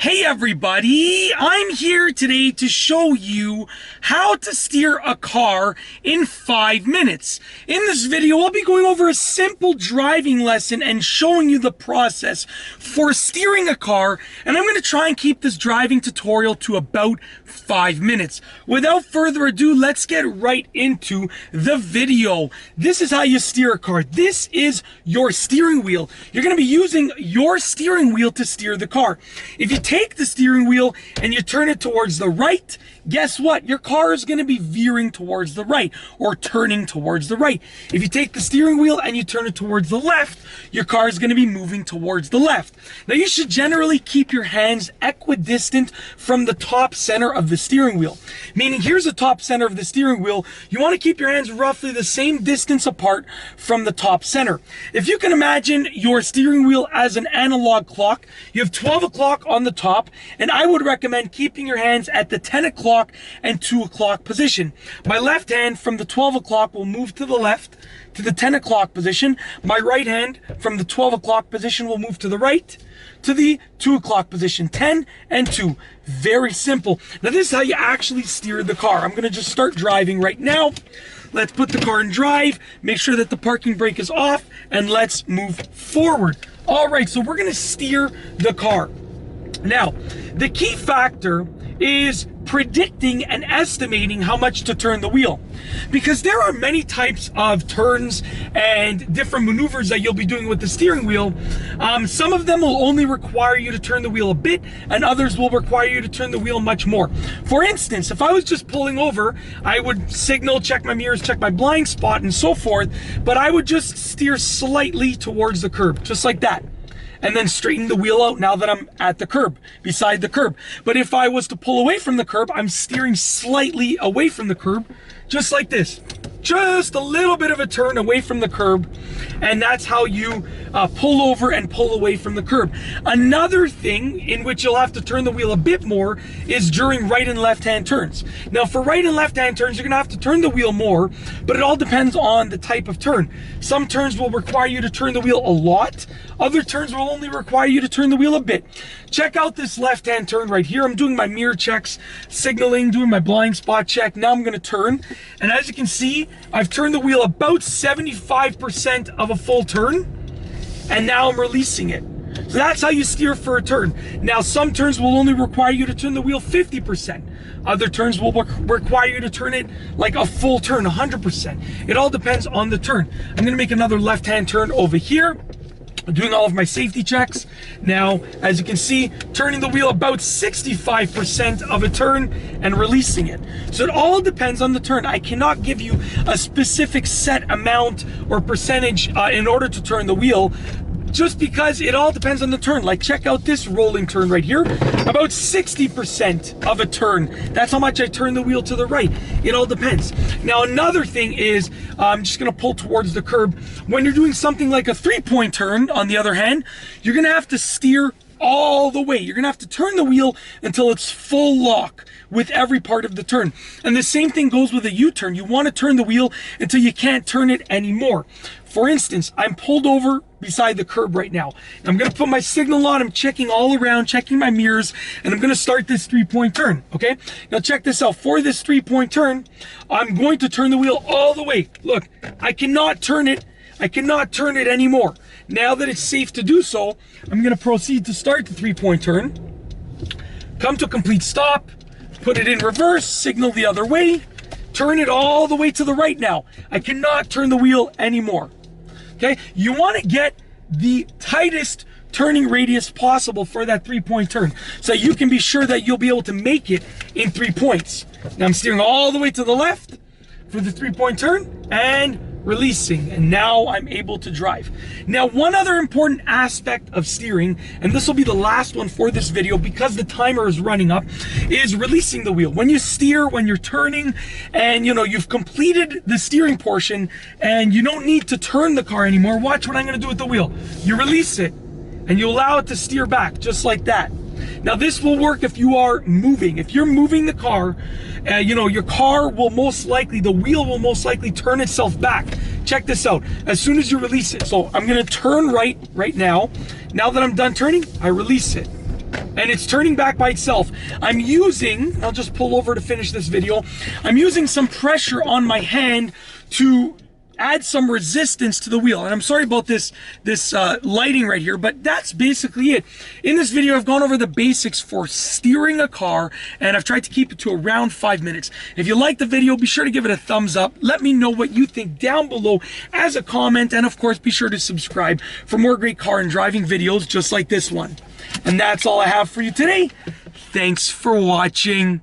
Hey everybody, I'm here today to show you how to steer a car in 5 minutes. In this video, I'll be going over a simple driving lesson and showing you the process for steering a car, and I'm going to try and keep this driving tutorial to about 5 minutes. Without further ado, let's get right into the video. This is how you steer a car. This is your steering wheel. You're going to be using your steering wheel to steer the car. If you take the steering wheel and you turn it towards the right, guess what? Your car is going to be veering towards the right or turning towards the right. If you take the steering wheel and you turn it towards the left, your car is going to be moving towards the left. Now you should generally keep your hands equidistant from the top center of the steering wheel. Meaning here's the top center of the steering wheel. You want to keep your hands roughly the same distance apart from the top center. If you can imagine your steering wheel as an analog clock, you have 12 o'clock on the top, and I would recommend keeping your hands at the 10 o'clock and 2 o'clock position. My left hand from the 12 o'clock will move to the left to the 10 o'clock position. My right hand from the 12 o'clock position will move to the right to the 2 o'clock position. 10 and 2. Very simple. Now this is how you actually steer the car. I'm going to just start driving right now. Let's put the car in drive, make sure that the parking brake is off, and let's move forward. All right, so we're going to steer the car. Now, the key factor is predicting and estimating how much to turn the wheel, because there are many types of turns and different maneuvers that you'll be doing with the steering wheel. Some of them will only require you to turn the wheel a bit, and others will require you to turn the wheel much more. For instance, if I was just pulling over, I would signal, check my mirrors, check my blind spot, and so forth, but I would just steer slightly towards the curb, just like that, and then straighten the wheel out now that I'm at the curb, beside the curb. But if I was to pull away from the curb, I'm steering slightly away from the curb, just like this. Just a little bit of a turn away from the curb, and that's how you pull over and pull away from the curb. Another thing in which you'll have to turn the wheel a bit more is during right and left hand turns. Now for right and left hand turns, you're gonna have to turn the wheel more, but it all depends on the type of turn. Some turns will require you to turn the wheel a lot. Other turns will only require you to turn the wheel a bit. Check out this left hand turn right here. I'm doing my mirror checks, signaling, doing my blind spot check. Now I'm gonna turn, and as you can see, I've turned the wheel about 75% of a full turn, and now I'm releasing it. So that's how you steer for a turn. Now some turns will only require you to turn the wheel 50%. Other turns will require you to turn it like a full turn, 100%. It all depends on the turn. I'm gonna make another left-hand turn over here. I'm doing all of my safety checks. Now, as you can see, turning the wheel about 65% of a turn and releasing it. So it all depends on the turn. I cannot give you a specific set amount or percentage in order to turn the wheel, just because it all depends on the turn. Like, check out this rolling turn right here. About 60% of a turn. That's how much I turn the wheel to the right. It all depends. Now, another thing is, I'm just gonna pull towards the curb. When you're doing something like a 3-point turn, on the other hand, you're gonna have to steer all the way. You're gonna have to turn the wheel until it's full lock with every part of the turn. And the same thing goes with a U-turn. You want to turn the wheel until you can't turn it anymore. For instance, I'm pulled over beside the curb right now. I'm gonna put my signal on, I'm checking all around, checking my mirrors, and I'm gonna start this 3-point turn, okay? Now check this out. For this 3-point turn, I'm going to turn the wheel all the way. Look, I cannot turn it. I cannot turn it anymore. Now that it's safe to do so, I'm gonna proceed to start the 3-point turn, come to a complete stop, put it in reverse, signal the other way, turn it all the way to the right now. I cannot turn the wheel anymore. Okay, you want to get the tightest turning radius possible for that 3-point turn, so you can be sure that you'll be able to make it in 3 points. Now I'm steering all the way to the left for the 3-point turn and releasing, and now I'm able to drive. Now, one other important aspect of steering, and this will be the last one for this video because the timer is running up, is releasing the wheel. When you steer, when you're turning, and you've completed the steering portion and you don't need to turn the car anymore, watch what I'm going to do with the wheel. You release it and you allow it to steer back, just like that. Now this will work if you are moving. If you're moving the car, your car will most likely, the wheel will most likely turn itself back. Check this out. As soon as you release it, so I'm gonna turn right now. Now that I'm done turning, I release it. and it's turning back by itself. I'm using, I'll just pull over to finish this video. I'm using some pressure on my hand to add some resistance to the wheel. And I'm sorry about this lighting right here, but that's basically it. In this video, I've gone over the basics for steering a car, and I've tried to keep it to around 5 minutes. If you like the video, be sure to give it a thumbs up. Let me know what you think down below as a comment, and of course, be sure to subscribe for more great car and driving videos just like this one. And that's all I have for you today. Thanks for watching.